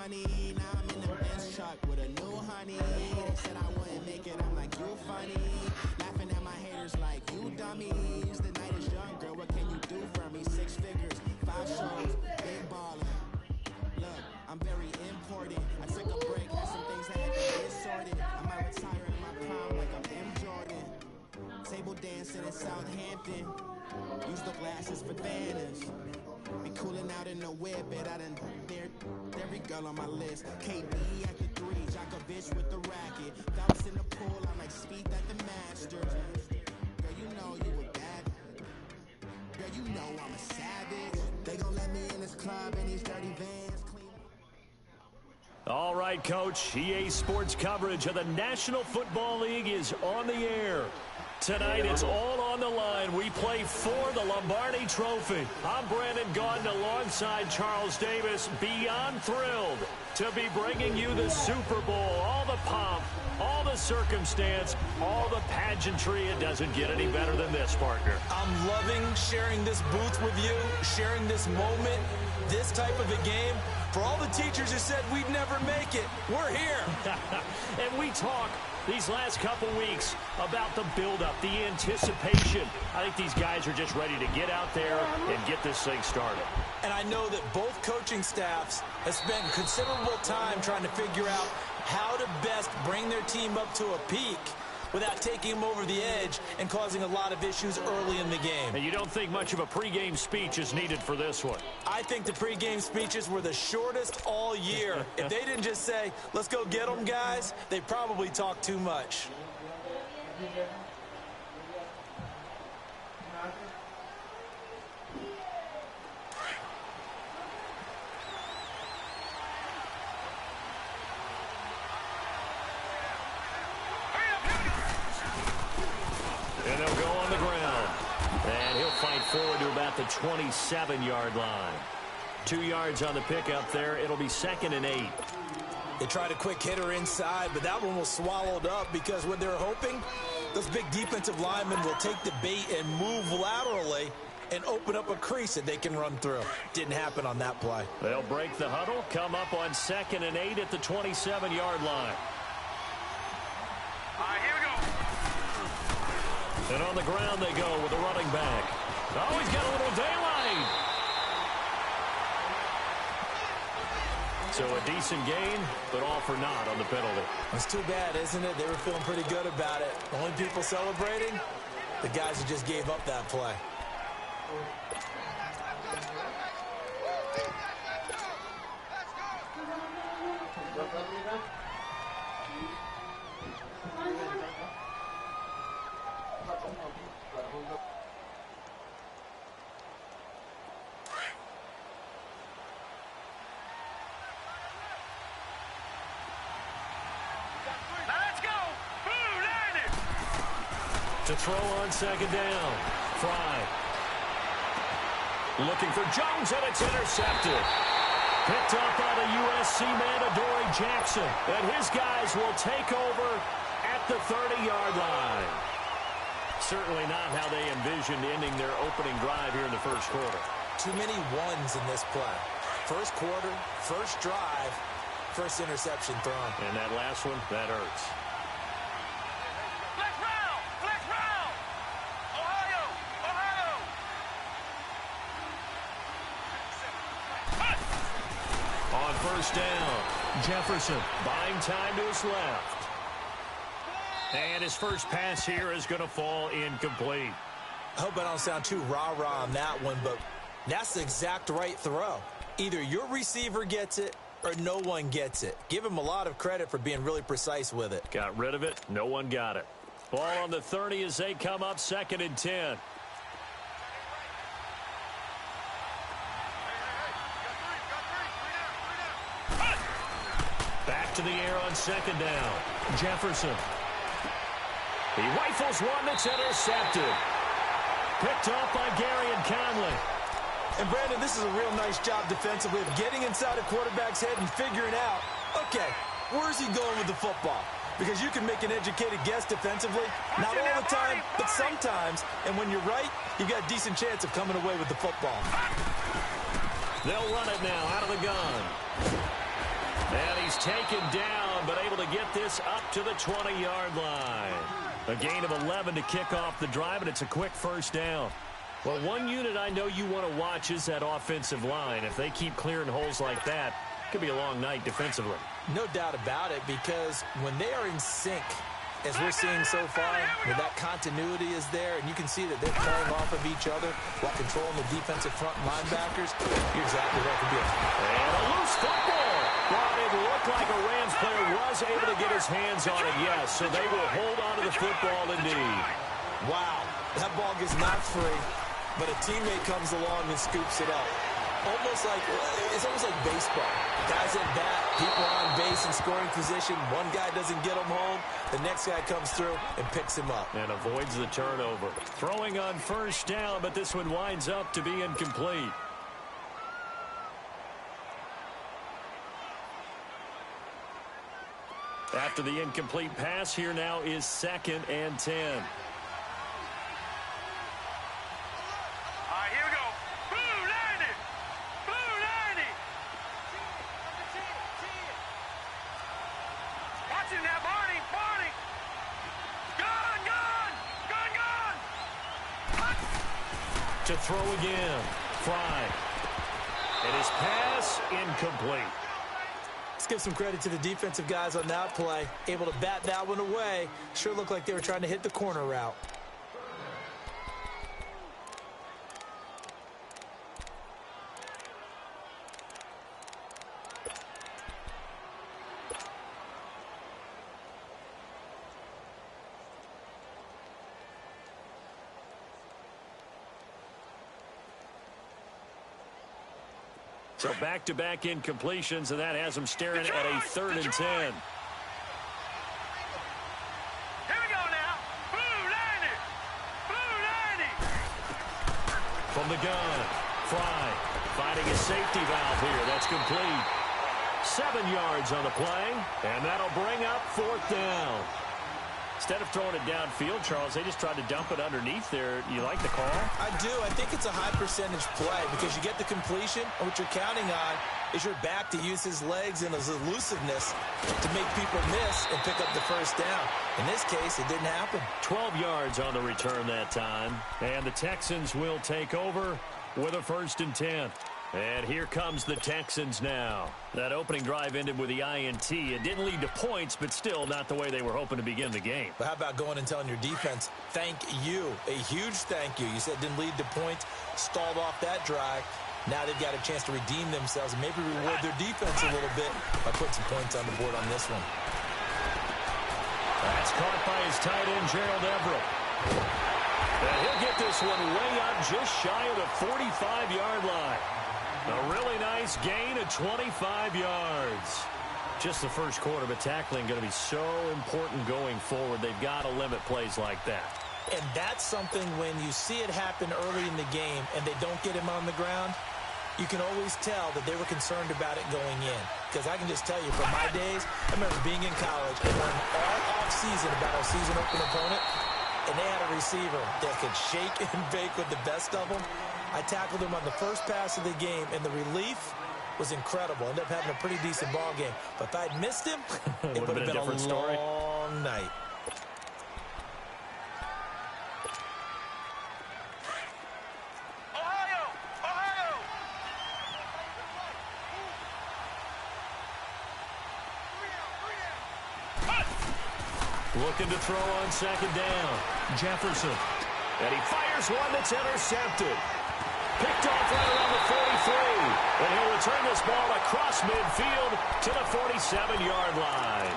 money. Now I'm in the Benz truck with a new honey. They said I wouldn't make it, I'm like, you funny. Laughing at my haters like, you dummies. The night is young, girl, what can you do for me? 6 figures, 5 shows, big ballin'. Look, I'm very important. I took a break, had some things that had to get sorted. I might retire in my prime like I'm M. Jordan. Table dancing in Southampton. Use the glasses for banners. Be cooling out in the whip, but I done dared every girl on my list. KB at the 3, Djokovic with the racket. Phelps in the pool, I'm like Speed at the Masters. Girl, you know you a bad. Girl, you know I'm a savage. They gon' let me in this club in these dirty vans. All right, Coach. EA Sports coverage of the National Football League is on the air. Tonight, it's all on the line. We play for the Lombardi Trophy. I'm Brandon Gaudin alongside Charles Davis. Beyond thrilled to be bringing you the Super Bowl. All the pomp, all the circumstance, all the pageantry. It doesn't get any better than this, partner. I'm loving sharing this booth with you, sharing this moment, this type of a game. For all the teachers who said we'd never make it, we're here. And we talk these last couple weeks about the buildup, the anticipation. I think these guys are just ready to get out there and get this thing started. And I know that both coaching staffs have spent considerable time trying to figure out how to best bring their team up to a peak without taking them over the edge and causing a lot of issues early in the game. And you don't think much of a pregame speech is needed for this one? I think the pregame speeches were the shortest all year. If they didn't just say, let's go get them, guys, they probably talked too much. And they'll go on the ground. And he'll fight forward to about the 27-yard line. 2 yards on the pickup there. It'll be 2nd and 8. They tried a quick hitter inside, but that one was swallowed up because what they're hoping, those big defensive linemen will take the bait and move laterally and open up a crease that they can run through. Didn't happen on that play. They'll break the huddle, come up on 2nd and 8 at the 27-yard line. All right, here we go. And on the ground they go with the running back. Oh, he's got a little daylight. So a decent gain, but all for naught on the penalty. It's too bad, isn't it? They were feeling pretty good about it. The only people celebrating, the guys who just gave up that play. To throw on 2nd down. Fry. Looking for Jones, and it's intercepted. Picked up by the USC man, Adoree Jackson. And his guys will take over at the 30-yard line. Certainly not how they envisioned ending their opening drive here in the first quarter. Too many ones in this play. First quarter, first drive, first interception thrown. And that last one, that hurts. On first down, Jefferson buying time to his left. And his first pass here is going to fall incomplete. I hope I don't sound too rah-rah on that one, but that's the exact right throw. Either your receiver gets it or no one gets it. Give him a lot of credit for being really precise with it. Got rid of it. No one got it. Ball on the 30 as they come up 2nd and 10. Back to the air on 2nd down. Jefferson. He rifles one that's intercepted. Picked up by Gary and Conley. And, Brandon, this is a real nice job defensively of getting inside a quarterback's head and figuring out, okay, where's he going with the football? Because you can make an educated guess defensively, not all the time, but sometimes. And when you're right, you've got a decent chance of coming away with the football. They'll run it now out of the gun. is taken down, but able to get this up to the 20-yard line. A gain of 11 to kick off the drive, and it's a quick first down. Well, one unit I know you want to watch is that offensive line. If they keep clearing holes like that, it could be a long night defensively. No doubt about it, because when they are in sync, as we're seeing so far, where that continuity is there, and you can see that they're playing off of each other while controlling the defensive front linebackers, you're exactly right to be. And a loose football. Well, it looked like a Rams player was able to get his hands on it, yes, so they will hold on to the football indeed. Wow, that ball gets knocked free, but a teammate comes along and scoops it up. It's almost like baseball. Guys at bat, people are on base in scoring position. One guy doesn't get him home. The next guy comes through and picks him up. And avoids the turnover. Throwing on first down, but this one winds up to be incomplete. After the incomplete pass, here now is 2nd and 10. To throw again. Fry. And his pass incomplete. Let's give some credit to the defensive guys on that play. Able to bat that one away. Sure looked like they were trying to hit the corner route. So back-to-back incompletions, and that has them staring at a 3rd and 10. Here we go now. Blue 90. From the gun, Fry finding a safety valve here. That's complete. 7 yards on the play, and that'll bring up 4th down. Instead of throwing it downfield, Charles, they just tried to dump it underneath there. You like the call? I do. I think it's a high percentage play because you get the completion, and what you're counting on is your back to use his legs and his elusiveness to make people miss and pick up the first down. In this case, it didn't happen. 12 yards on the return that time, and the Texans will take over with a 1st and 10. And here comes the Texans now. That opening drive ended with the INT. It didn't lead to points, but still not the way they were hoping to begin the game. But how about going and telling your defense, thank you, a huge thank you. You said it didn't lead to points, stalled off that drive. Now they've got a chance to redeem themselves and maybe reward their defense a little bit by putting some points on the board on this one. That's caught by his tight end, Gerald Everett. And he'll get this one way up just shy of the 45-yard line. A really nice gain of 25 yards. Just the first quarter, but tackling going to be so important going forward. They've got to limit plays like that. And that's something when you see it happen early in the game and they don't get him on the ground, you can always tell that they were concerned about it going in. Because I can just tell you, from my days, I remember being in college and learning all off-season about our season-opening opponent, and they had a receiver that could shake and bake with the best of them. I tackled him on the first pass of the game, and the relief was incredible. Ended up having a pretty decent ball game. But if I'd missed him, it would have been a long night. Ohio! Ohio! Looking to throw on 2nd down. Jefferson. And he fires one that's intercepted. Picked off right around the 43. And he'll return this ball across midfield to the 47-yard line.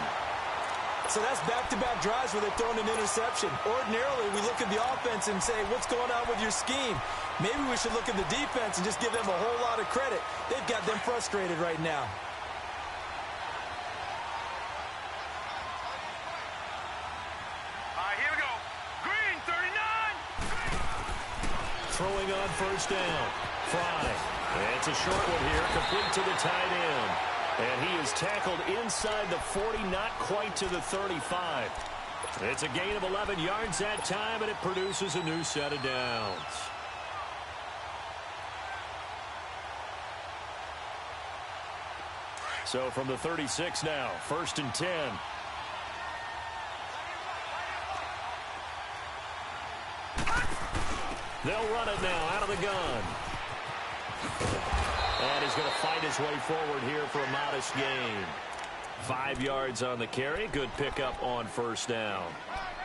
So that's back-to-back drives where they're throwing an interception. Ordinarily, we look at the offense and say, what's going on with your scheme? Maybe we should look at the defense and just give them a whole lot of credit. They've got them frustrated right now. All right, here we go. Green, 39. Throwing on first down. Fry. It's a short one here, complete to the tight end. And he is tackled inside the 40, not quite to the 35. It's a gain of 11 yards that time, and it produces a new set of downs. So from the 36 now, 1st and 10. They'll run it now out of the gun. And he's going to fight his way forward here for a modest gain. 5 yards on the carry. Good pickup on 1st down.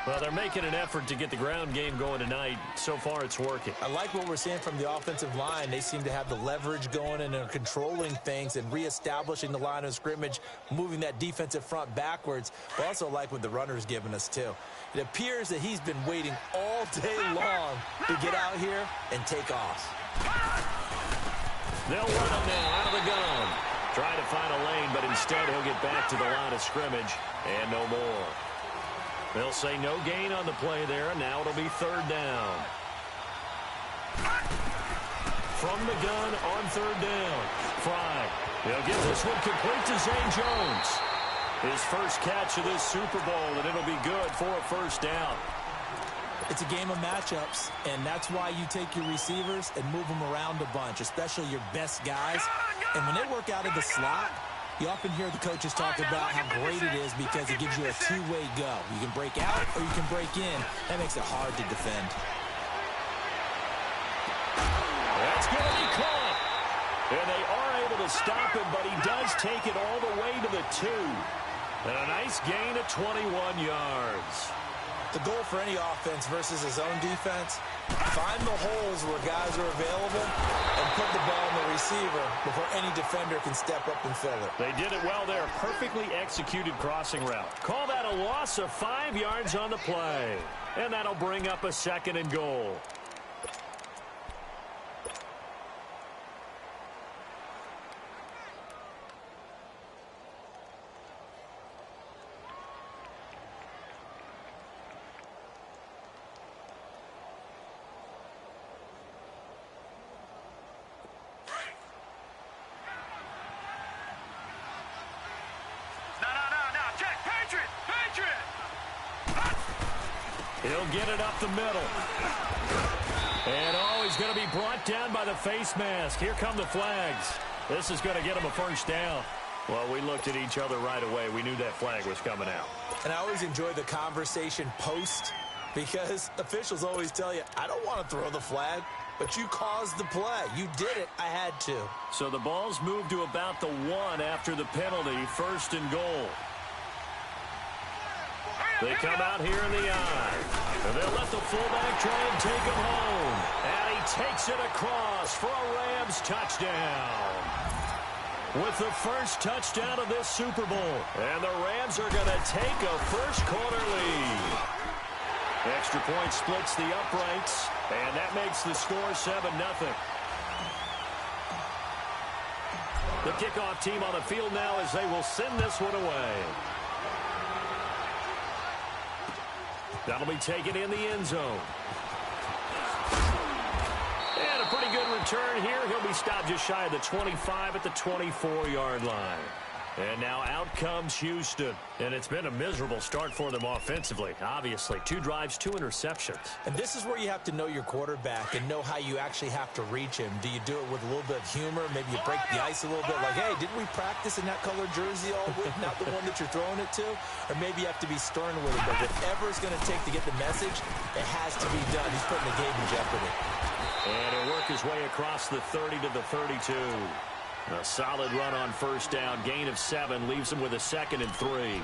Well, they're making an effort to get the ground game going tonight. So far, it's working. I like what we're seeing from the offensive line. They seem to have the leverage going and are controlling things and reestablishing the line of scrimmage, moving that defensive front backwards. But also like what the runner's giving us, too. It appears that he's been waiting all day long to get out here and take off. They'll run it now out of the gun. Trying to find a lane, but instead he'll get back to the line of scrimmage and no more. They'll say no gain on the play there, and now it'll be 3rd down. From the gun on 3rd down. Fry. He'll get this one complete to Zane Jones. His first catch of this Super Bowl, and it'll be good for a 1st down. It's a game of matchups, and that's why you take your receivers and move them around a bunch, especially your best guys. And when they work out of the slot, you often hear the coaches talk about how great it is because it gives you a two-way go. You can break out or you can break in. That makes it hard to defend. That's going to be caught. And they are able to stop him, but he does take it all the way to the 2. And a nice gain of 21 yards. The goal for any offense versus his own defense, find the holes where guys are available and put the ball on the receiver before any defender can step up and fill it. They did it well there. Perfectly executed crossing route. Call that a loss of 5 yards on the play. And that'll bring up a 2nd and goal. He'll get it up the middle. And he's going to be brought down by the face mask. Here come the flags. This is going to get him a 1st down. Well, we looked at each other right away. We knew that flag was coming out. And I always enjoy the conversation post because officials always tell you, I don't want to throw the flag, but you caused the play. You did it. I had to. So the ball's moved to about the 1 after the penalty, 1st and goal. They come out here in the eye. And they'll let the fullback try and take him home. And he takes it across for a Rams touchdown. With the first touchdown of this Super Bowl. And the Rams are going to take a first-quarter lead. Extra point splits the uprights. And that makes the score 7-0. The kickoff team on the field now as they will send this one away. That'll be taken in the end zone. And a pretty good return here. He'll be stopped just shy of the 25 at the 24-yard line. And now out comes Houston. And it's been a miserable start for them offensively. Obviously, 2 drives, 2 interceptions. And this is where you have to know your quarterback and know how you actually have to reach him. Do you do it with a little bit of humor? Maybe you break the ice a little bit like, hey, didn't we practice in that colored jersey all week? Not the one that you're throwing it to? Or maybe you have to be stern with him. But whatever it's going to take to get the message, it has to be done. He's putting the game in jeopardy. And he'll work his way across the 30 to the 32. A solid run on 1st down. Gain of 7 leaves him with a 2nd and 3.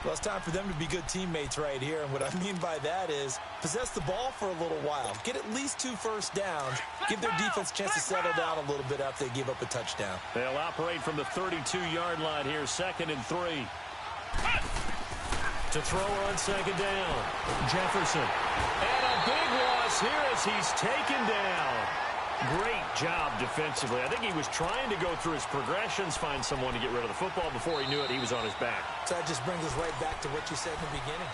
Well, it's time for them to be good teammates right here. And what I mean by that is possess the ball for a little while. Get at least 2 first downs. Give their defense a chance to settle down a little bit after they give up a touchdown. They'll operate from the 32-yard line here. 2nd and 3. To throw on 2nd down. Jefferson. And a big loss here as he's taken down. Great job defensively. I think he was trying to go through his progressions, find someone to get rid of the football. Before he knew it, he was on his back. So that just brings us right back to what you said in the beginning.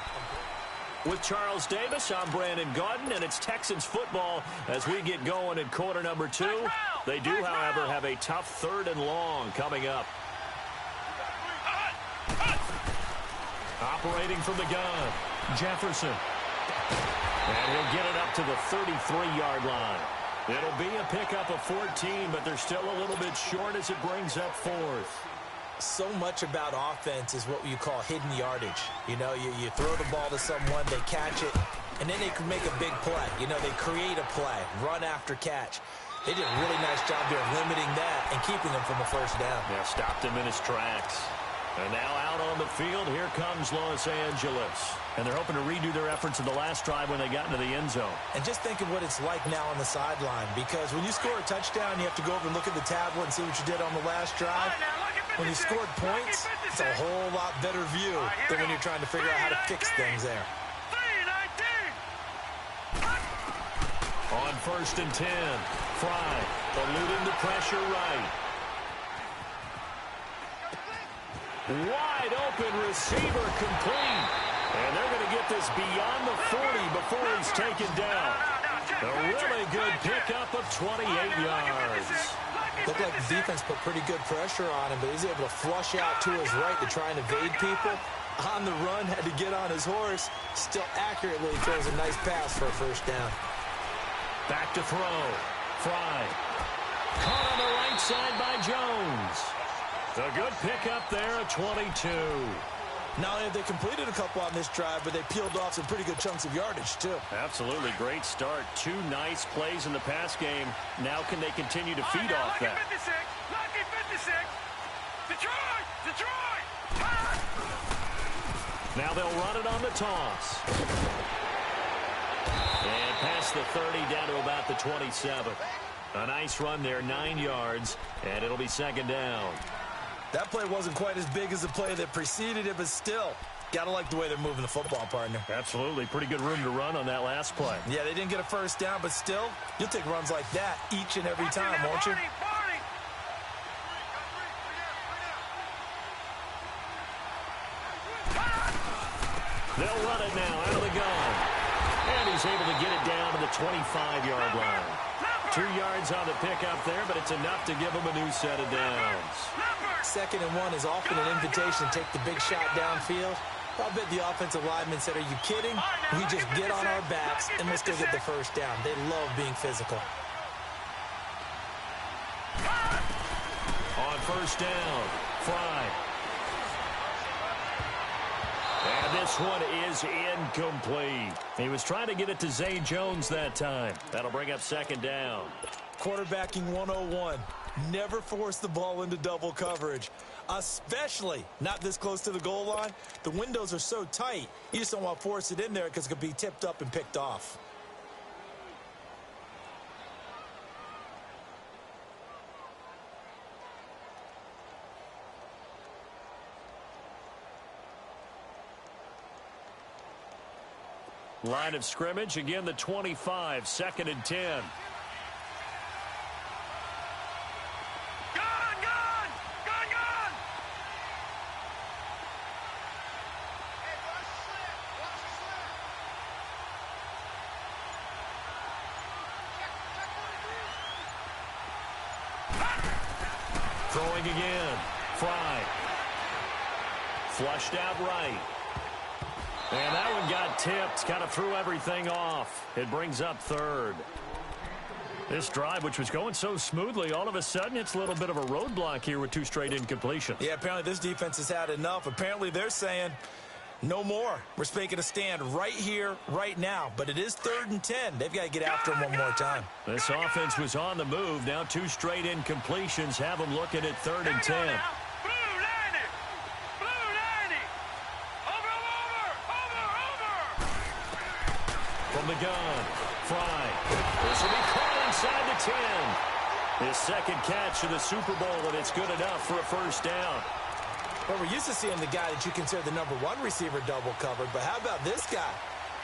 With Charles Davis, I'm Brandon Gaudin, and it's Texans football as we get going in quarter number 2. They do, however, have a tough 3rd and long coming up. Operating from the gun, Jefferson. And he'll get it up to the 33-yard line. It'll be a pickup of 14, but they're still a little bit short as it brings up 4th. So much about offense is what you call hidden yardage. You know, you throw the ball to someone, they catch it, and then they can make a big play. You know, they create a play, run after catch. They did a really nice job there limiting that and keeping him from a first down. Yeah, stopped him in his tracks. And now out on the field, here comes Los Angeles. And they're hoping to redo their efforts in the last drive when they got into the end zone. And just think of what it's like now on the sideline, because when you score a touchdown, you have to go over and look at the tablet and see what you did on the last drive. When you scored points, it's a whole lot better view than when you're trying to figure out how to fix things there. On 1st and 10, Fry eluding the pressure right. Wide open receiver complete. And they're going to get this beyond the 40 before he's taken down. A really good pickup of 28 yards. Looked like the defense put pretty good pressure on him, but he's able to flush out to his right to try and evade people. On the run, had to get on his horse. Still accurately throws a nice pass for a first down. Back to throw. Fry. Caught on the right side by Jones. A good pickup there at 22. Not only have they completed a couple on this drive, but they peeled off some pretty good chunks of yardage, too. Absolutely. Great start. 2 nice plays in the pass game. Now can they continue to feed off that? Lucky 56. Detroit. Now they'll run it on the toss. And past the 30 down to about the 27. A nice run there, 9 yards, and it'll be second down. That play wasn't quite as big as the play that preceded it, but still, got to like the way they're moving the football, partner. Absolutely. Pretty good room to run on that last play. Yeah, they didn't get a first down, but still, you'll take runs like that each and every time, won't you? They'll run it now out of the gun. And he's able to get it down to the 25-yard line. 2 yards on the pickup there, but it's enough to give him a new set of downs. 2nd and 1 is often an invitation to take the big shot downfield. I bet the offensive lineman said, are you kidding? We just get on our backs and we'll still get the first down. They love being physical. On 1st down, Fry. And this one is incomplete. He was trying to get it to Zay Jones that time. That'll bring up 2nd down. Quarterbacking 101. Never force the ball into double coverage, especially not this close to the goal line. The windows are so tight, you just don't want to force it in there because it could be tipped up and picked off. Line of scrimmage, again the 25, 2nd and 10. Throwing again. Fry. Flushed out right. And that one got tipped. Kind of threw everything off. It brings up 3rd. This drive, which was going so smoothly, all of a sudden it's a little bit of a roadblock here with 2 straight incompletions. Yeah, apparently this defense has had enough. Apparently they're saying, no more. We're making a stand right here, right now. But it is 3rd and 10. They've got to get after him one more time. This offense was on the move. Now 2 straight incompletions have them looking at 3rd and 10. From the gun, Fry. This will be caught inside the 10. His 2nd catch of the Super Bowl, and it's good enough for a first down. Well, we're used to seeing the guy that you consider the number 1 receiver double covered, but how about this guy?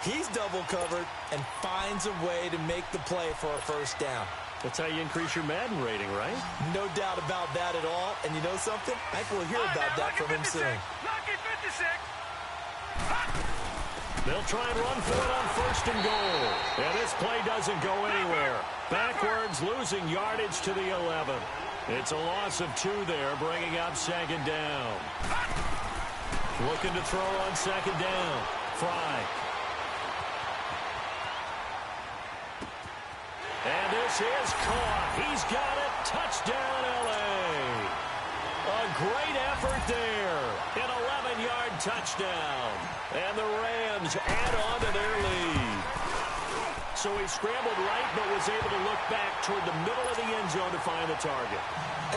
He's double covered and finds a way to make the play for a first down. That's how you increase your Madden rating, right? No doubt about that at all. And you know something? I think we'll hear about that from him soon. Lucky 56. They'll try and run for it on 1st and goal. And this play doesn't go anywhere. Backwards, losing yardage to the 11. It's a loss of 2 there, bringing up 2nd down. Looking to throw on 2nd down. Fry. And this is caught. He's got it. Touchdown, L.A. A great effort there. An 11-yard touchdown. And the Rams add on to their lead. So he scrambled right, but was able to look back toward the middle of the end zone to find the target.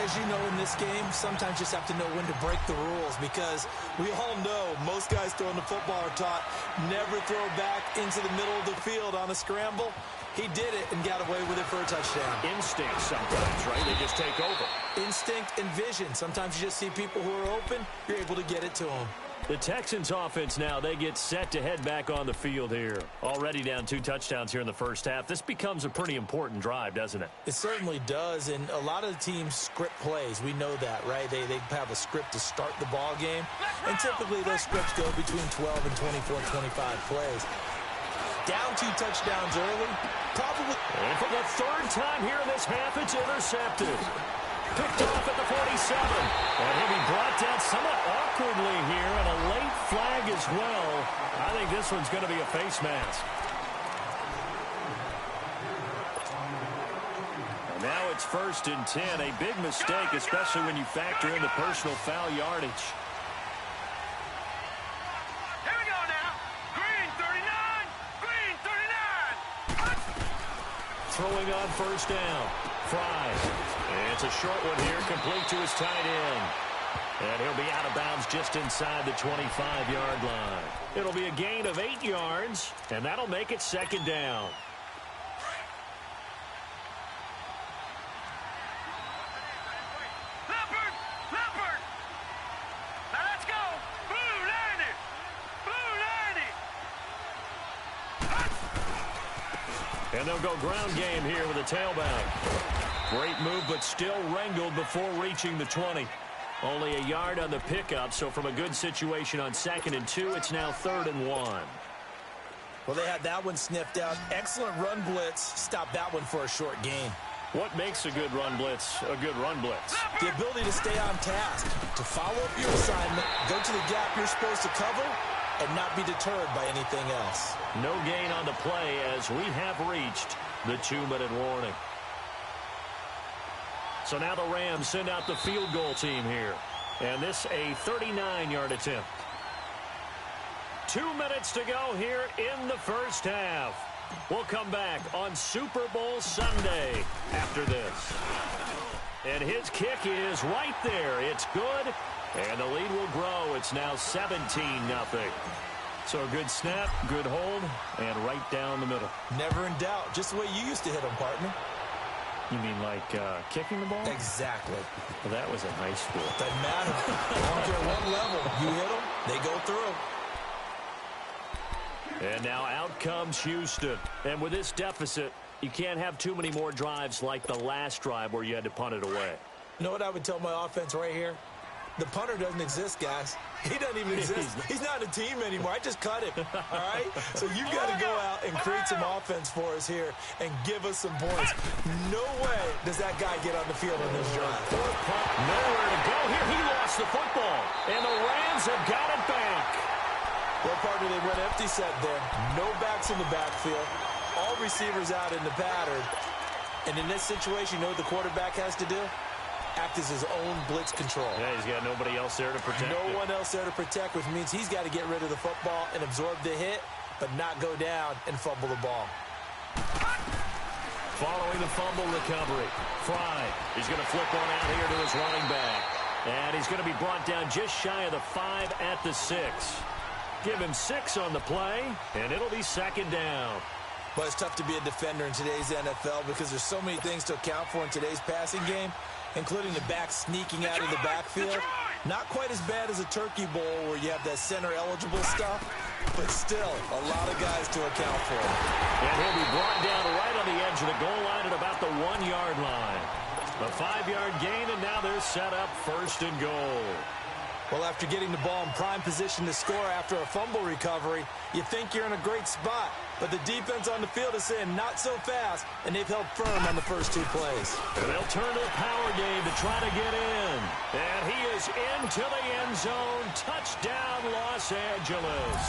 As you know, in this game, sometimes you just have to know when to break the rules, because we all know most guys throwing the football are taught never throw back into the middle of the field on a scramble. He did it and got away with it for a touchdown. Instinct sometimes, right? They just take over. Instinct and vision. Sometimes you just see people who are open, you're able to get it to them. The Texans offense now, they get set to head back on the field here. Already down 2 touchdowns here in the first half. This becomes a pretty important drive, doesn't it? It certainly does, and a lot of the teams script plays. We know that, right? They have a script to start the ball game, and typically those scripts go between 12 and 24, 25 plays. Down 2 touchdowns early, probably. And for the 3rd time here in this half, it's intercepted. Picked off at the 47. And he'll be brought down somewhat awkwardly here, and a late flag as well. I think this one's going to be a face mask. And now it's 1st and 10. A big mistake, especially when you factor in the personal foul yardage. Here we go now. Green 39. Green 39. Throwing on 1st down. Fry. It's a short one here, complete to his tight end. And he'll be out of bounds just inside the 25-yard line. It'll be a gain of 8 yards, and that'll make it 2nd down. Leopard. Leopard. Now let's go. Blue 90. Blue 90. And they'll go ground game here with a tailback. Great move, but still wrangled before reaching the 20. Only a yard on the pickup, so from a good situation on 2nd and 2, it's now 3rd and 1. Well, they had that one sniffed out. Excellent run blitz. Stop that one for a short gain. What makes a good run blitz a good run blitz? The ability to stay on task, to follow up your assignment, go to the gap you're supposed to cover, and not be deterred by anything else. No gain on the play as we have reached the 2-minute warning. So now the Rams send out the field goal team here. And this a 39-yard attempt. 2 minutes to go here in the first half. We'll come back on Super Bowl Sunday after this. And his kick is right there. It's good. And the lead will grow. It's now 17-0. So a good snap, good hold, and right down the middle. Never in doubt. Just the way you used to hit them, partner. You mean like kicking the ball? Exactly. Well, that was in high school. Doesn't matter. I don't care what level. You hit them, they go through. And now out comes Houston. And with this deficit, you can't have too many more drives like the last drive where you had to punt it away. You know what I would tell my offense right here? The punter doesn't exist, guys. He doesn't even exist. He's not a team anymore. I just cut him, all right? So you've got to go out and create some offense for us here and give us some points. No way does that guy get on the field on this drive. Nowhere to go here. He lost the football. And the Rams have got it back. Well, partner, they went empty set there. No backs in the backfield. All receivers out in the pattern. And in this situation, you know what the quarterback has to do? Act as his own blitz control. Yeah, he's got nobody else there to protect. No one else there to protect, which means he's got to get rid of the football and absorb the hit, but not go down and fumble the ball. Following the fumble recovery, Fry. He's going to flip one out here to his running back. And he's going to be brought down just shy of the 5 at the 6. Give him 6 on the play, and it'll be 2nd down. But it's tough to be a defender in today's NFL because there's so many things to account for in today's passing game, including the back sneaking out of the backfield. Not quite as bad as a turkey bowl where you have that center-eligible stuff, but still a lot of guys to account for. And he'll be brought down right on the edge of the goal line at about the 1-yard line. A 5-yard gain, and now they're set up 1st and goal. Well, after getting the ball in prime position to score after a fumble recovery, you think you're in a great spot. But the defense on the field is saying not so fast, and they've held firm on the first 2 plays. They'll turn to the power game to try to get in. And he is into the end zone. Touchdown, Los Angeles.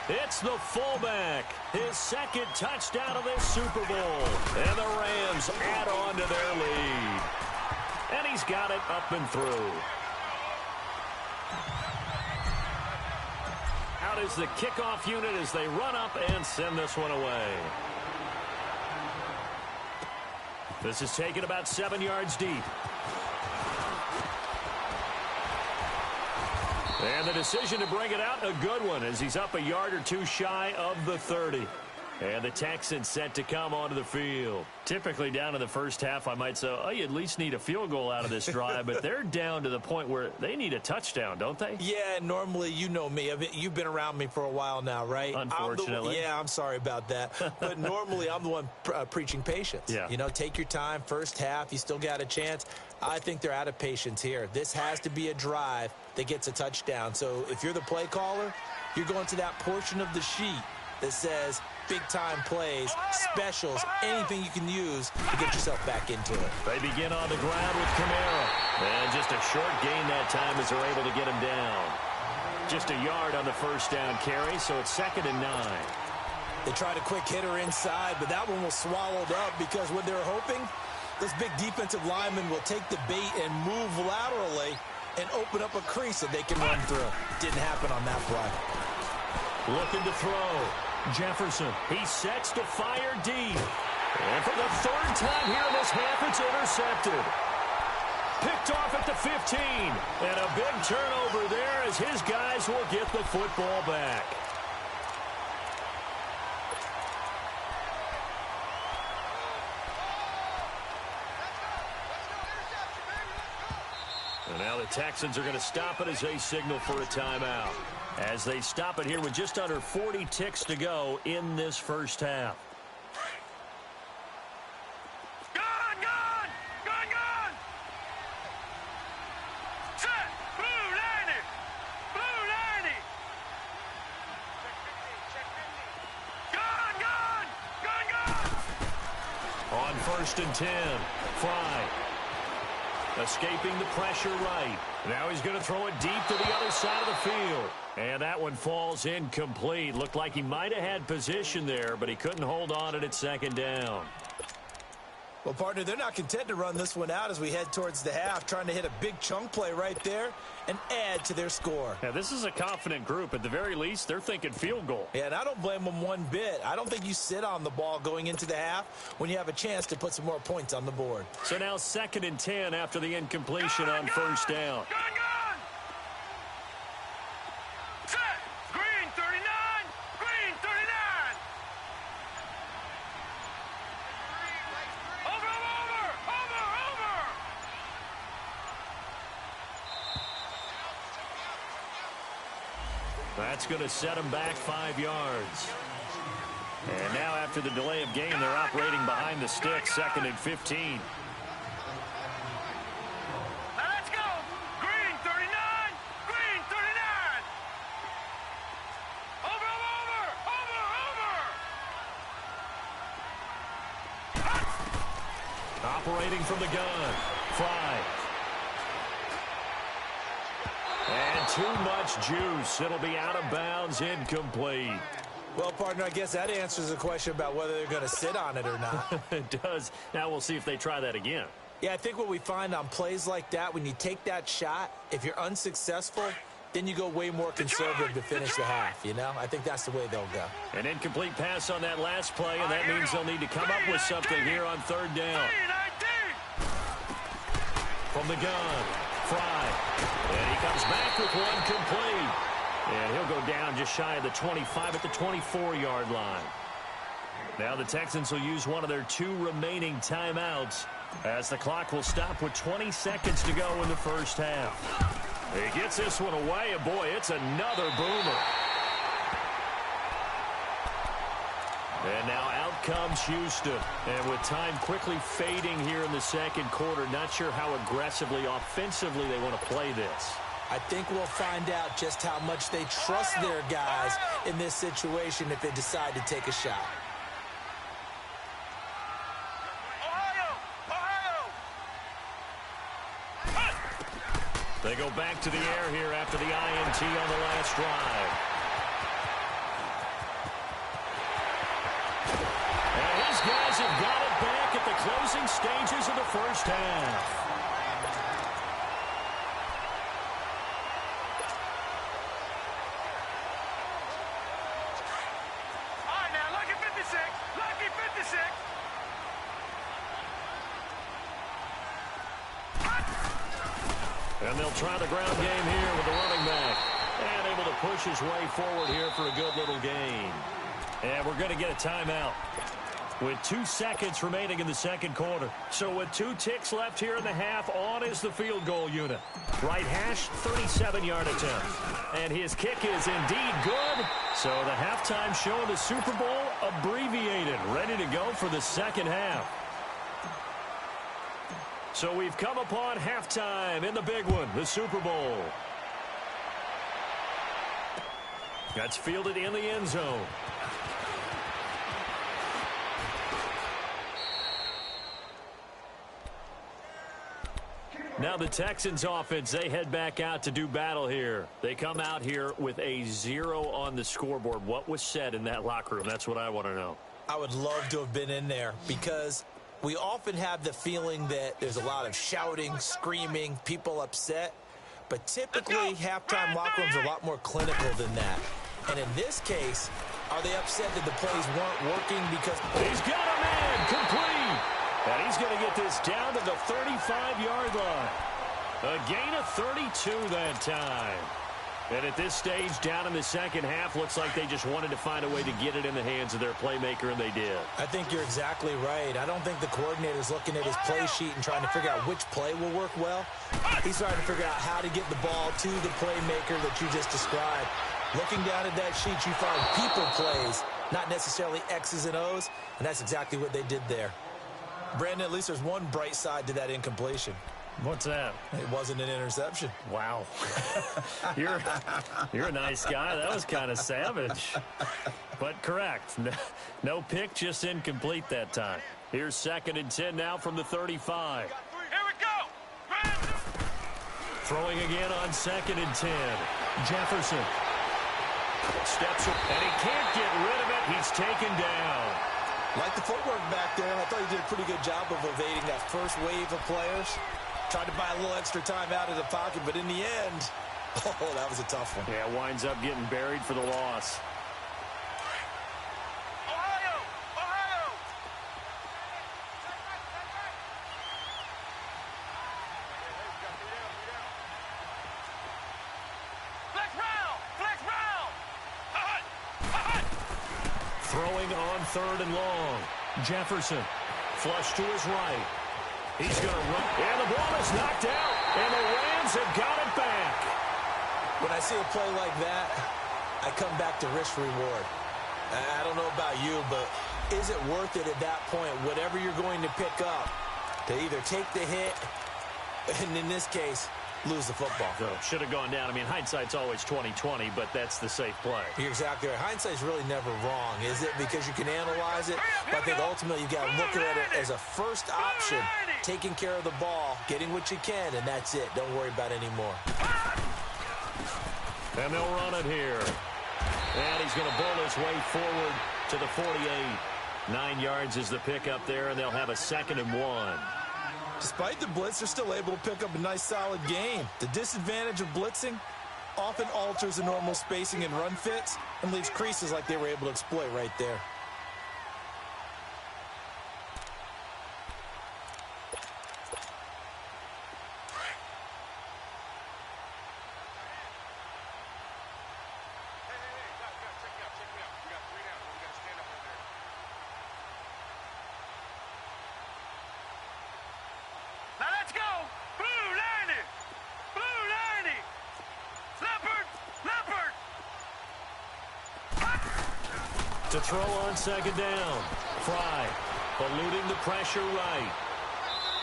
It's the fullback. His 2nd touchdown of this Super Bowl. And the Rams add on to their lead. And he's got it up and through. out is the kickoff unit as they run up and send this one away. This is taken about 7 yards deep. And the decision to bring it out, a good one, as he's up a yard or two shy of the 30. And the Texans set to come onto the field. Typically down in the first half, I might say, oh, you at least need a field goal out of this drive. But they're down to the point where they need a touchdown, don't they? Yeah, normally, you know me. You've been around me for a while now, right? Unfortunately. I'm sorry about that. But normally, I'm the one preaching patience. Yeah. You know, take your time. First half, you still got a chance. I think they're out of patience here. This has to be a drive that gets a touchdown. So if you're the play caller, you're going to that portion of the sheet that says big-time plays, specials, anything you can use to get yourself back into it. They begin on the ground with Kamara. And just a short gain that time as they're able to get him down. Just a yard on the first down carry, so it's 2nd and 9. They tried a quick hitter inside, but that one was swallowed up because what they were hoping, this big defensive lineman will take the bait and move laterally and open up a crease that they can run through. Didn't happen on that play. Looking to throw. Jefferson, he sets to fire deep. And for the 3rd time here in this half, it's intercepted. Picked off at the 15. And a big turnover there as his guys will get the football back. And now the Texans are going to stop it as they signal for a timeout. As they stop it here with just under 40 ticks to go in this first half. Gun, gun! Gun, gun! Set! Blue 90! Blue 90! Gun, gun! Gun, gun! On 1st and 10, Fry. Escaping the pressure right. Now he's going to throw it deep to the other side of the field. And that one falls incomplete. Looked like he might have had position there, but he couldn't hold on it at 2nd down. Well, partner, they're not content to run this one out as we head towards the half, trying to hit a big chunk play right there and add to their score. Now, this is a confident group. At the very least, they're thinking field goal. Yeah, and I don't blame them one bit. I don't think you sit on the ball going into the half when you have a chance to put some more points on the board. So now 2nd and 10 after the incompletion on 1st down. Gun, gun! Set! Green 39! Green 39! Over! That's going to set them back 5 yards. And now after the delay of game, they're operating behind the sticks, 2nd and 15. Now let's go! Green 39! Green 39! Over! Operating from the gun. Fry. And too much juice. It'll be out of bounds, incomplete. Well, partner, I guess that answers the question about whether they're going to sit on it or not. It does. Now we'll see if they try that again. Yeah, I think what we find on plays like that, when you take that shot, if you're unsuccessful, then you go way more conservative to finish the half, you know? I think that's the way they'll go. An incomplete pass on that last play, and that means they'll need to come up with something here on 3rd down. From the gun, Fry. And he comes back with one complete. And he'll go down just shy of the 25 at the 24-yard line. Now the Texans will use one of their 2 remaining timeouts as the clock will stop with 20 seconds to go in the first half. He gets this one away, and boy, it's another boomer. And now out comes Houston. And with time quickly fading here in the 2nd quarter, not sure how aggressively, offensively they want to play this. I think we'll find out just how much they trust their guys in this situation if they decide to take a shot. They go back to the air here after the INT on the last drive. And his guys have got it back at the closing stages of the first half. And they'll try the ground game here with the running back. And able to push his way forward here for a good little gain. And we're going to get a timeout with 2 seconds remaining in the second quarter. So with 2 ticks left here in the half, on is the field goal unit. Right hash, 37-yard attempt. And his kick is indeed good. So the halftime show of the Super Bowl abbreviated, ready to go for the second half. So we've come upon halftime in the big one, the Super Bowl. That's fielded in the end zone. Now the Texans offense, they head back out to do battle here. They come out here with a 0 on the scoreboard. What was said in that locker room? That's what I want to know. I would love to have been in there because we often have the feeling that there's a lot of shouting, screaming, people upset. But typically, halftime locker rooms are a lot more clinical than that. And in this case, are they upset that the plays weren't working because... He's got a man complete. And he's going to get this down to the 35-yard line. A gain of 32 that time. And at this stage, down in the second half, looks like they just wanted to find a way to get it in the hands of their playmaker, and they did. I think you're exactly right. I don't think the coordinator's looking at his play sheet and trying to figure out which play will work well. He's trying to figure out how to get the ball to the playmaker that you just described. Looking down at that sheet, you find people plays, not necessarily X's and O's, and that's exactly what they did there. Brandon, at least there's one bright side to that incompletion. What's that? It wasn't an interception. Wow. You're a nice guy. That was kind of savage. But correct. No pick, just incomplete that time. Here's 2nd and 10 now from the 35. Here we go. Throwing again on 2nd and 10. Jefferson. Steps up, and he can't get rid of it. He's taken down. Like the footwork back there, I thought he did a pretty good job of evading that first wave of players. Tried to buy a little extra time out of the pocket, but in the end, oh, that was a tough one. Yeah, winds up getting buried for the loss. Ohio! Ohio! Flex round! Flex round! Throwing on 3rd and long. Jefferson. Flush to his right. He's going to run. And the ball is knocked out. And the Rams have got it back. When I see a play like that, I come back to risk reward. I don't know about you, but is it worth it at that point, whatever you're going to pick up, to either take the hit, and in this case, lose the football? So, should have gone down. I mean, hindsight's always 20/20, but that's the safe play. You're exactly right. Hindsight's really never wrong, is it? Because you can analyze it, but I think ultimately you've got to look at it as a first option, taking care of the ball, getting what you can, and that's it. Don't worry about it anymore. And they'll run it here. And he's going to bowl his way forward to the 48. 9 yards is the pickup there, and they'll have a 2nd and 1. Despite the blitz, they're still able to pick up a nice, solid gain. The disadvantage of blitzing often alters the normal spacing and run fits and leaves creases like they were able to exploit right there. Now let's go! Blue 90! Blue 90! Leopard! Leopard! To throw on 2nd down. Fry eluding the pressure right.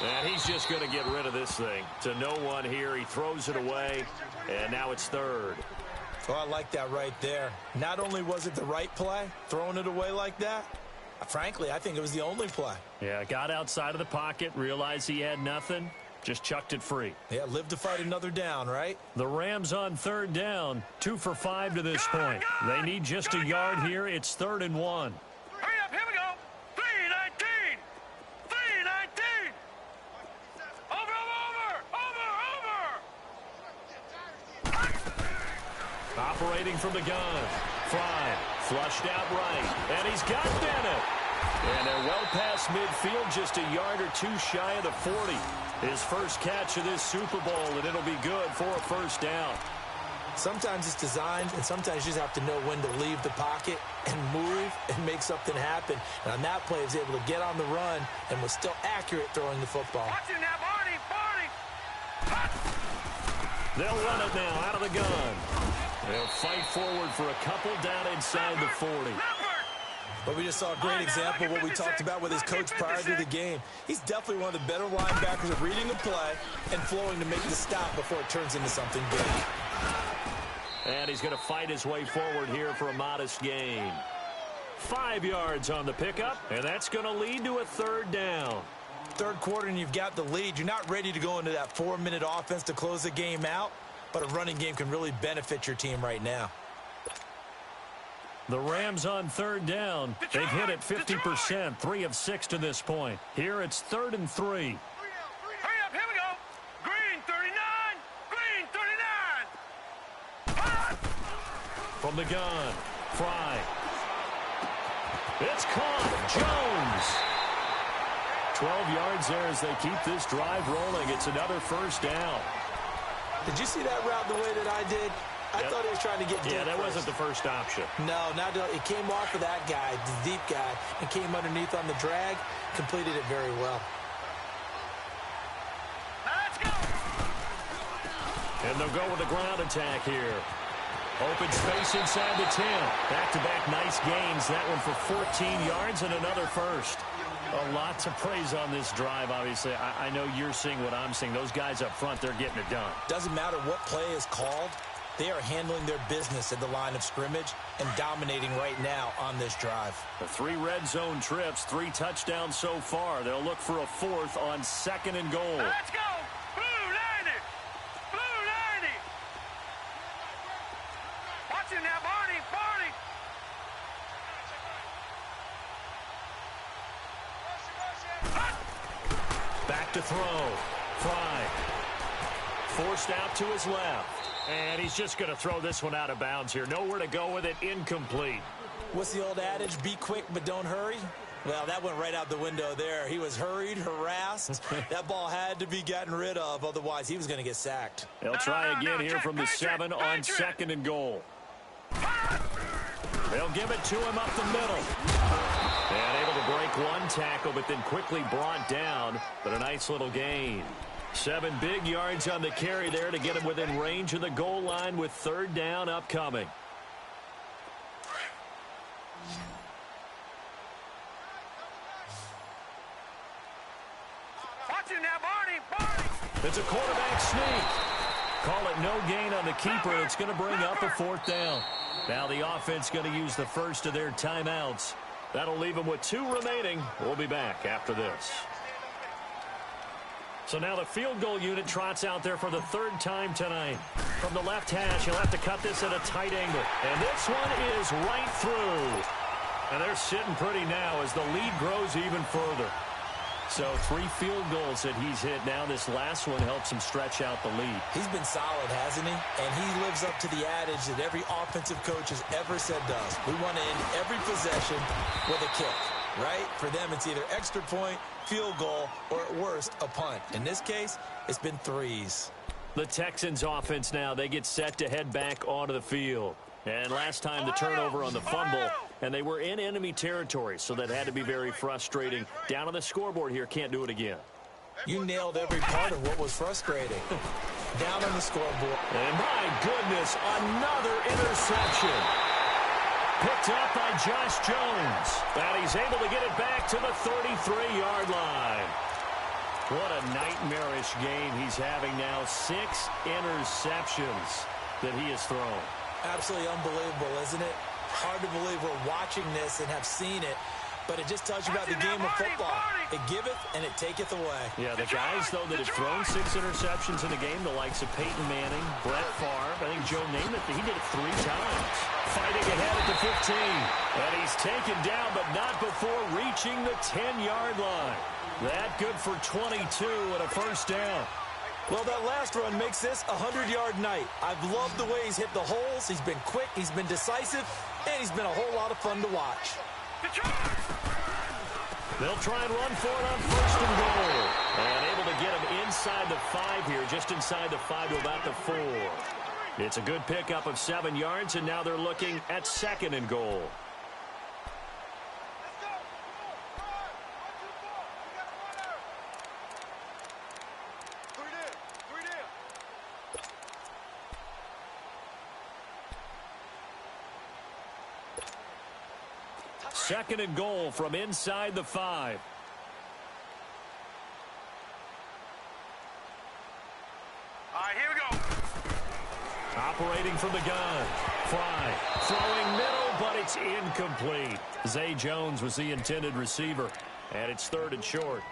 And he's just going to get rid of this thing. To no one here. He throws it away. And now it's 3rd. Oh, I like that right there. Not only was it the right play, throwing it away like that, frankly, I think it was the only play. Yeah, got outside of the pocket, realized he had nothing, just chucked it free. Yeah, live to fight another down, right? The Rams on 3rd down, 2 for 5 to this point. They need just a yard here. It's 3rd and 1. Hurry up, here we go! 319! 319! Over! Operating from the gun. Fry flushed out right. And he's got Bennett. And they're well past midfield, just a yard or two shy of the 40. His first catch of this Super Bowl, and it'll be good for a first down. Sometimes it's designed, and sometimes you just have to know when to leave the pocket and move and make something happen. And on that play, he was able to get on the run and was still accurate throwing the football. Watch it now, Barney, Barney. They'll run it now out of the gun. They'll fight forward for a couple down inside the 40. But we just saw a great example of what we talked about with his coach prior to the game. He's definitely one of the better linebackers at reading the play and flowing to make the stop before it turns into something big. And he's going to fight his way forward here for a modest gain. 5 yards on the pickup, and that's going to lead to a third down. Third quarter and you've got the lead. You're not ready to go into that 4-minute offense to close the game out, but a running game can really benefit your team right now. The Rams on third down. They've hit it 50%, 3 of 6 to this point. Here it's 3rd and 3. Hurry up, here we go. Green 39, green 39. From the gun, Fry. It's caught. Jones. 12 yards there as they keep this drive rolling. It's another first down. Did you see that route the way that I did? I thought he was trying to get deep. Yeah, that wasn't the first option. No, it came off of that guy, the deep guy, and came underneath on the drag, completed it very well. Let's go. And they'll go with a ground attack here. Open space inside the 10. Back-to-back nice gains. That one for 14 yards and another first. A lot to praise on this drive, obviously. I know you're seeing what I'm seeing. Those guys up front, they're getting it done. Doesn't matter what play is called. They are handling their business at the line of scrimmage and dominating right now on this drive. The 3 red zone trips, 3 touchdowns so far. They'll look for a 4th on 2nd and goal. Let's go. Blue 90. Blue 90. Watch it now, Barney, Barney. Back to throw. Fry. Forced out to his left. And he's just going to throw this one out of bounds here. Nowhere to go with it. Incomplete. What's the old adage? Be quick, but don't hurry. Well, that went right out the window there. He was hurried, harassed. That ball had to be gotten rid of. Otherwise, he was going to get sacked. They'll try again here from the 7 on 2nd and goal. They'll give it to him up the middle. And able to break one tackle, but then quickly brought down. But a nice little gain. 7 big yards on the carry there to get him within range of the goal line with 3rd down upcoming. Watch it now, Barney, Barney. It's a quarterback sneak. Call it no gain on the keeper. It's going to bring up a 4th down. Now the offense going to use the first of their timeouts. That'll leave them with 2 remaining. We'll be back after this. So now the field goal unit trots out there for the 3rd time tonight. From the left hash, he'll have to cut this at a tight angle. And this one is right through. And they're sitting pretty now as the lead grows even further. So 3 field goals that he's hit now. This last one helps him stretch out the lead. He's been solid, hasn't he? And he lives up to the adage that every offensive coach has ever said does. We want to end every possession with a kick, right? For them, it's either extra point, field goal, or at worst, a punt. In this case, it's been 3s. The Texans offense now, they get set to head back onto the field. And last time the turnover on the fumble, and they were in enemy territory, so that had to be very frustrating. Down on the scoreboard here, can't do it again. You nailed every part of what was frustrating. Down on the scoreboard. And my goodness, another interception. Picked up by Josh Jones. And he's able to get it back to the 33-yard line. What a nightmarish game he's having now. 6 interceptions that he has thrown. Absolutely unbelievable, isn't it? Hard to believe we're watching this and have seen it, but it just tells you about the game of football. It giveth and it taketh away. Yeah, the guys, though, that have thrown 6 interceptions in the game, the likes of Peyton Manning, Brett Favre, I think Joe Namath, he did it 3 times. Fighting ahead at the 15. And he's taken down, but not before reaching the 10-yard line. That good for 22 and a first down. Well, that last run makes this a 100-yard night. I've loved the way he's hit the holes. He's been quick, he's been decisive, and he's been a whole lot of fun to watch. They'll try and run for it on 1st and goal. And able to get him inside the 5 here, just inside the 5 to about the 4. It's a good pickup of 7 yards, and now they're looking at 2nd and goal. Second and goal from inside the 5. All right, here we go. Operating from the gun. Fry. Throwing middle, but it's incomplete. Zay Jones was the intended receiver. And it's 3rd and short.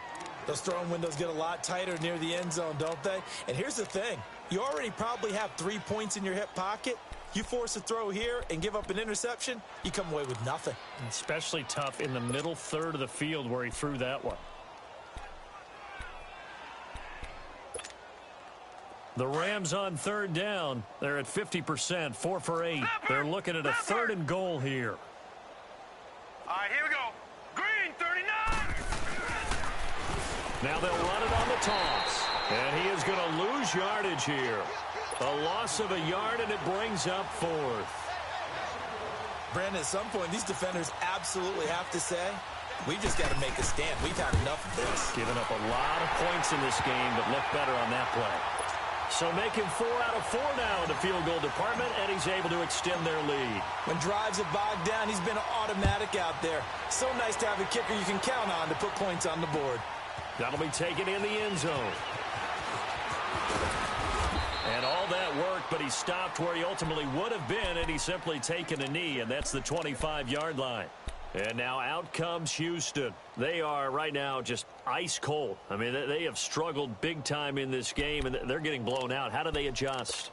Those throwing windows get a lot tighter near the end zone, don't they? And here's the thing. You already probably have 3 points in your hip pocket. You force a throw here and give up an interception, you come away with nothing. Especially tough in the middle third of the field where he threw that one. The Rams on 3rd down. They're at 50%, 4 for 8. They're looking at a 3rd and goal here. All right, here we go. Green, 39. Now they'll run it on the toss. And he is going to lose yardage here. A loss of a yard, and it brings up 4th. Brandon, at some point, these defenders absolutely have to say, we've just got to make a stand. We've had enough of this. Giving up a lot of points in this game, but look better on that play. So making 4 out of 4 now in the field goal department, and he's able to extend their lead. When drives have bogged down, he's been automatic out there. So nice to have a kicker you can count on to put points on the board. That'll be taken in the end zone. And all that work, but he stopped where he ultimately would have been, and he's simply taken a knee, and that's the 25-yard line. And now out comes Houston. They are right now just ice cold. I mean, they have struggled big time in this game, and they're getting blown out. How do they adjust?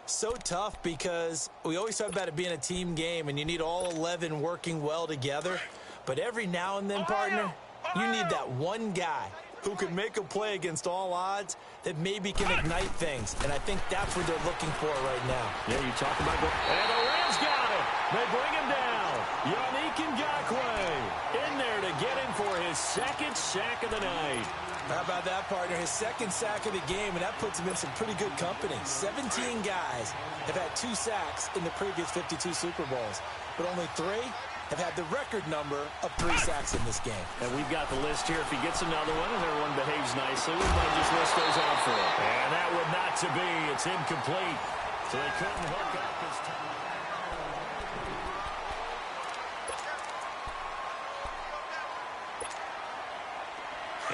So tough because we always talk about it being a team game, and you need all 11 working well together. But every now and then, partner, you need that one guy who can make a play against all odds that maybe can ignite things. And I think that's what they're looking for right now. Yeah, you talk about – and the Rams got him. They bring him down. Yannick Ngakoue in there to get him for his 2nd sack of the night. How about that, partner? His 2nd sack of the game, and that puts him in some pretty good company. 17 guys have had 2 sacks in the previous 52 Super Bowls, but only 3 have had the record number of 3 sacks in this game. And we've got the list here. If he gets another one and everyone behaves nicely, we might just list those off for him. And that would not to be. It's incomplete. So they couldn't hook up his time.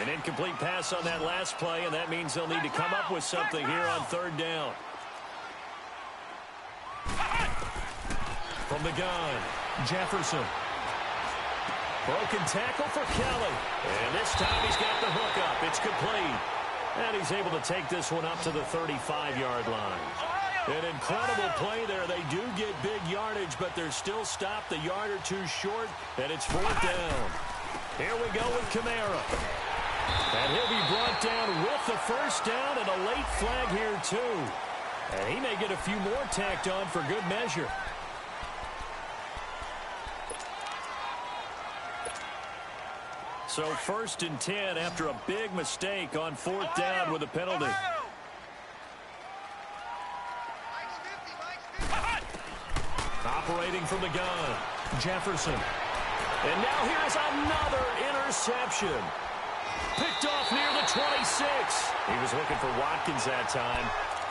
An incomplete pass on that last play, and that means they'll need to come up with something here on 3rd down. From the gun, Jefferson. Broken tackle for Kelly. And this time he's got the hook up. It's complete. And he's able to take this one up to the 35-yard line. An incredible play there. They do get big yardage, but they're still stopped a yard or 2 short, and it's 4th down. Here we go with Kamara. And he'll be brought down with the 1st down and a late flag here, too. And he may get a few more tacked on for good measure. So 1st and 10 after a big mistake on 4th down with a penalty. Operating from the gun, Jefferson. And now here's another interception. Picked off near the 26. He was looking for Watkins that time.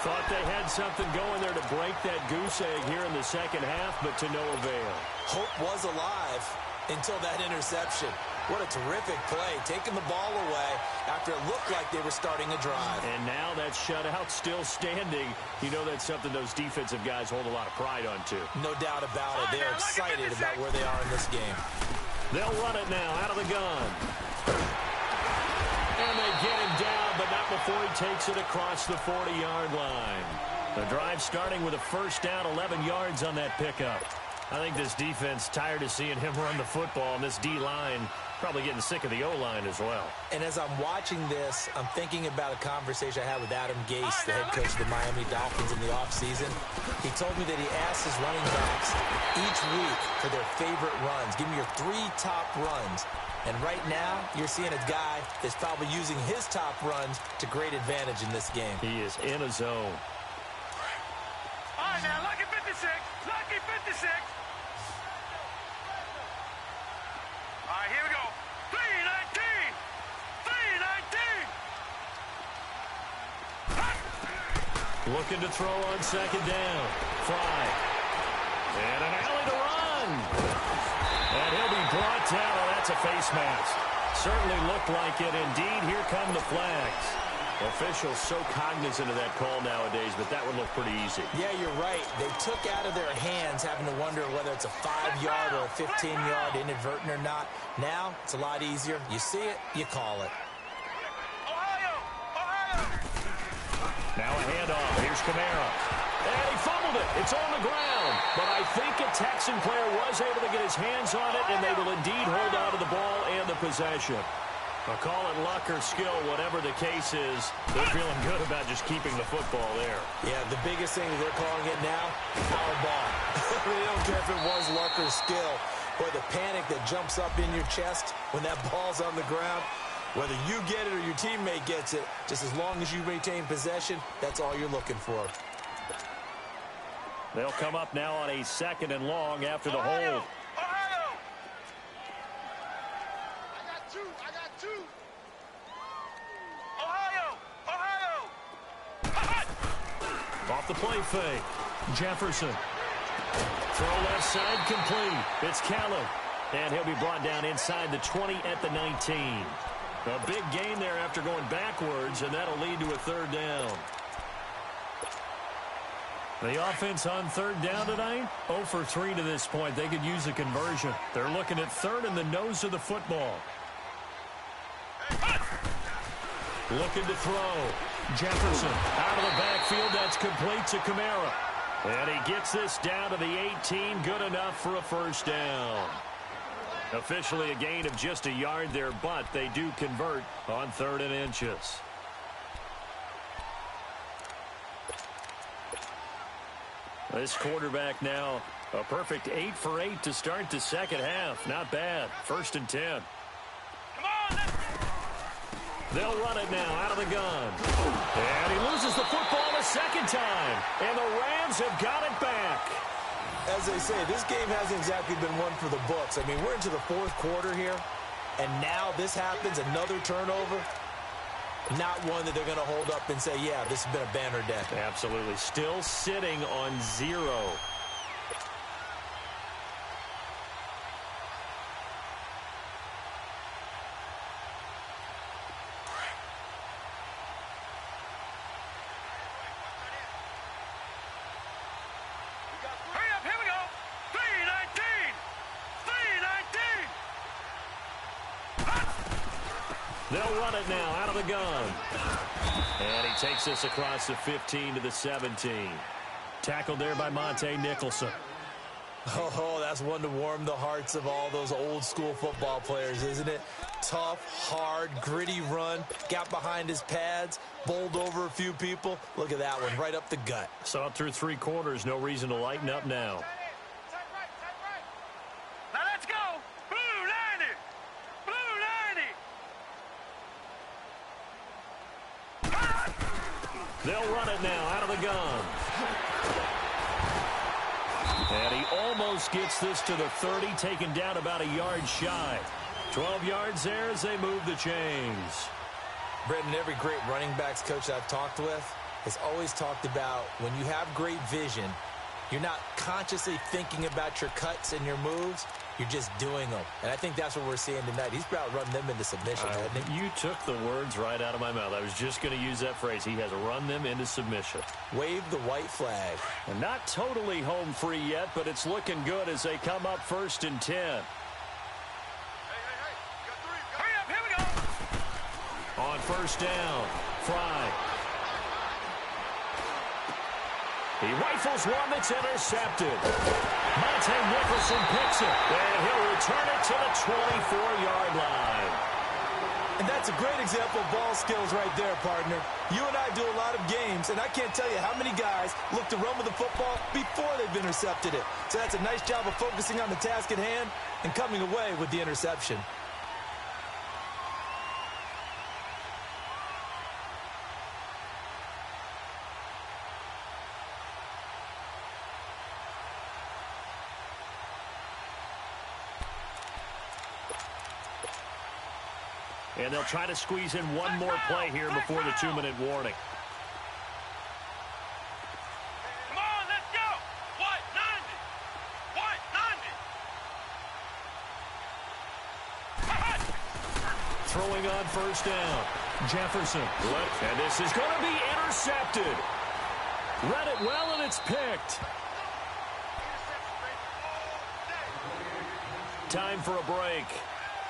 Thought they had something going there to break that goose egg here in the 2nd half, but to no avail. Hope was alive until that interception. What a terrific play, taking the ball away after it looked like they were starting a drive. And now that shutout still standing. You know that's something those defensive guys hold a lot of pride on, too. No doubt about it. They're excited about where they are in this game. They'll run it now out of the gun. And they get him down, but not before he takes it across the 40-yard line. The drive starting with a 1st down, 11 yards on that pickup. I think this defense tired of seeing him run the football, and this D-line probably getting sick of the O-line as well. And as I'm watching this, I'm thinking about a conversation I had with Adam Gase, the head coach of the Miami Dolphins in the offseason. He told me that he asked his running backs each week for their favorite runs. Give me your 3 top runs. And right now, you're seeing a guy that's probably using his top runs to great advantage in this game. He is in a zone. All right, now, lucky 56. Lucky 56. All right, here we go. 319. 319. Looking to throw on second down. Fry. And an alley to run. And he'll be brought down. Oh, that's a face mask. Certainly looked like it. Indeed, here come the flags. Officials so cognizant of that call nowadays, but that would look pretty easy. Yeah, you're right. They took out of their hands having to wonder whether it's a 5-yard or a 15-yard inadvertent or not. Now, it's a lot easier. You see it, you call it. Ohio! Ohio! Now a handoff. Here's Kamara. And he fumbled it. It's on the ground. But I think a Texan player was able to get his hands on it, and they will indeed hold on to the ball and the possession. I'll call it luck or skill, whatever the case is. They're feeling good about just keeping the football there. Yeah, the biggest thing that they're calling it now, foul ball. They don't care if it was luck or skill. Or the panic that jumps up in your chest when that ball's on the ground. Whether you get it or your teammate gets it, just as long as you maintain possession, that's all you're looking for. They'll come up now on a 2nd and long after the Ohio! hold. Ohio! I got two. Ohio! Ohio! Off the play fake. Jefferson. Throw left side complete. It's Callan. And he'll be brought down inside the 20 at the 19. A big gain there after going backwards, and that'll lead to a 3rd down. The offense on 3rd down tonight, 0 for 3 to this point. They could use a conversion. They're looking at 3rd in the nose of the football. Looking to throw. Jefferson out of the backfield. That's complete to Kamara. And he gets this down to the 18. Good enough for a 1st down. Officially a gain of just a yard there, but they do convert on 3rd and inches. This quarterback now a perfect 8 for 8 to start the 2nd half. Not bad. 1st and 10. Come on! They'll run it now out of the gun. And he loses the football a 2nd time. And the Rams have got it back. As they say, this game hasn't exactly been one for the books. I mean, we're into the 4th quarter here, and now this happens, another turnover. Not one that they're going to hold up and say, yeah, this has been a banner day. Absolutely. Still sitting on 0. Hurry up, here we go! 319! 319! They'll run it now out of the gun. And he takes this across the 15 to the 17. Tackled there by Monte Nicholson. Oh, that's one to warm the hearts of all those old school football players, isn't it? Tough, hard, gritty run. Got behind his pads, bowled over a few people. Look at that one, right up the gut. Saw it through 3 quarters. No reason to lighten up now. Now let's go! Blue 90! Blue 90! They'll run it now out of the gun. And he almost gets this to the 30, taken down about a yard shy. 12 yards there as they move the chains. Brendan, every great running backs coach I've talked with has always talked about when you have great vision, you're not consciously thinking about your cuts and your moves. You're just doing them. And I think that's what we're seeing tonight. He's about run them into submission, hasn't he? You took the words right out of my mouth. I was just going to use that phrase. He has run them into submission. Wave the white flag. And not totally home free yet, but it's looking good as they come up 1st and 10. Hurry up, here we go! On 1st down, Fry. He rifles one that's intercepted. Monte Nicholson picks it, and he'll return it to the 24-yard line. And that's a great example of ball skills right there, partner. You and I do a lot of games, and I can't tell you how many guys look to run with the football before they've intercepted it. So that's a nice job of focusing on the task at hand and coming away with the interception. And they'll try to squeeze in one more play here before the 2-minute warning. Come on, let's go. What? 90. What? 90. Throwing on first down. Jefferson. And this is going to be intercepted. Read it well, and it's picked. Time for a break.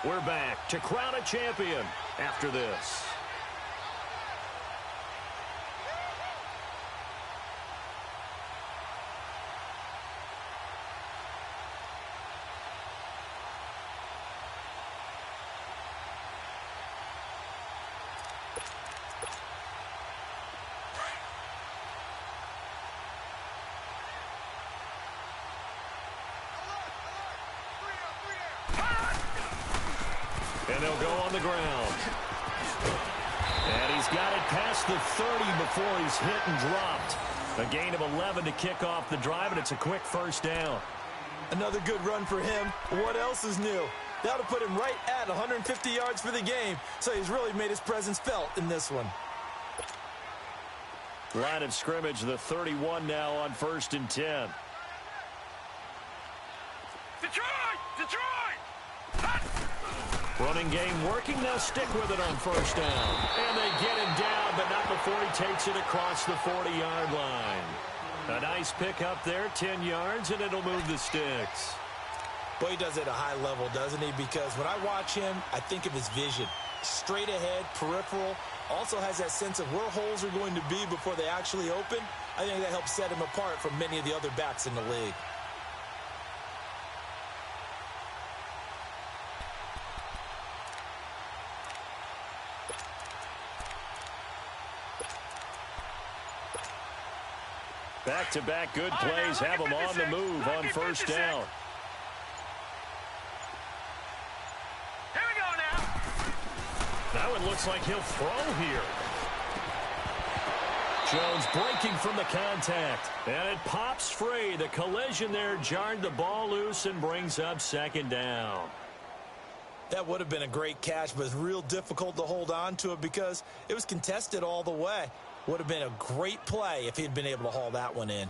We're back to crown a champion after this. And they'll go on the ground. And he's got it past the 30 before he's hit and dropped. A gain of 11 to kick off the drive, and it's a quick first down. Another good run for him. What else is new? That'll put him right at 150 yards for the game, so he's really made his presence felt in this one. Line of scrimmage, the 31 now on 1st and 10. Detroit! Detroit! Running game working. They'll stick with it on first down. And they get him down, but not before he takes it across the 40-yard line. A nice pickup there, 10 yards, and it'll move the sticks. Boy, he does it at a high level, doesn't he? Because when I watch him, I think of his vision. Straight ahead, peripheral. Also has that sense of where holes are going to be before they actually open. I think that helps set him apart from many of the other backs in the league. Back-to-back good plays have him on the move on first down. Here we go now. That one looks like he'll throw here. Jones breaking from the contact. And it pops free. The collision there jarred the ball loose and brings up second down. That would have been a great catch, but it's real difficult to hold on to it because it was contested all the way. Would have been a great play if he'd been able to haul that one in.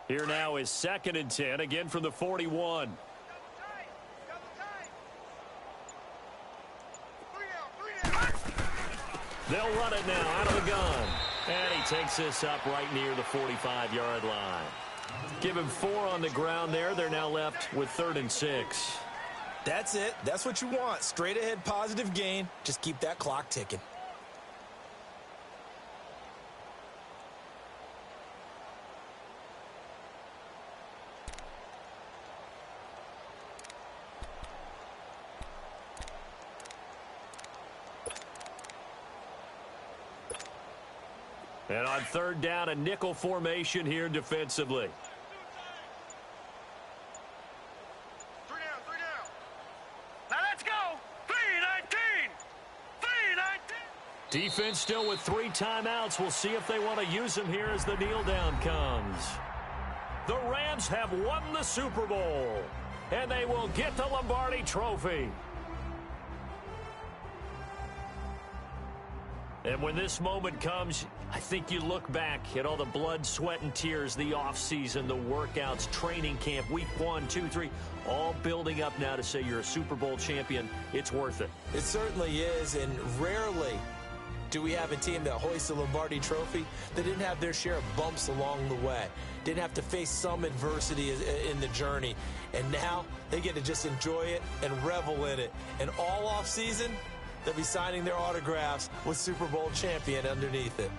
Here now is 2nd and 10, again from the 41. They'll run it now out of the gun. And he takes this up right near the 45-yard line. Give him 4 on the ground there. They're now left with 3rd and 6. That's it. That's what you want. Straight ahead positive gain. Just keep that clock ticking. And on 3rd down, a nickel formation here defensively. Three down. Now let's go. 3-19. 3-19. Defense still with 3 timeouts. We'll see if they want to use them here as the kneel down comes. The Rams have won the Super Bowl, and they will get the Lombardi Trophy. And when this moment comes, I think you look back at all the blood, sweat, and tears, the offseason, the workouts, training camp, week 1, 2, 3, all building up now to say you're a Super Bowl champion. It's worth it. It certainly is, and rarely do we have a team that hoists the Lombardi Trophy that didn't have their share of bumps along the way, didn't have to face some adversity in the journey, and now they get to just enjoy it and revel in it. And all offseason, they'll be signing their autographs with Super Bowl champion underneath it.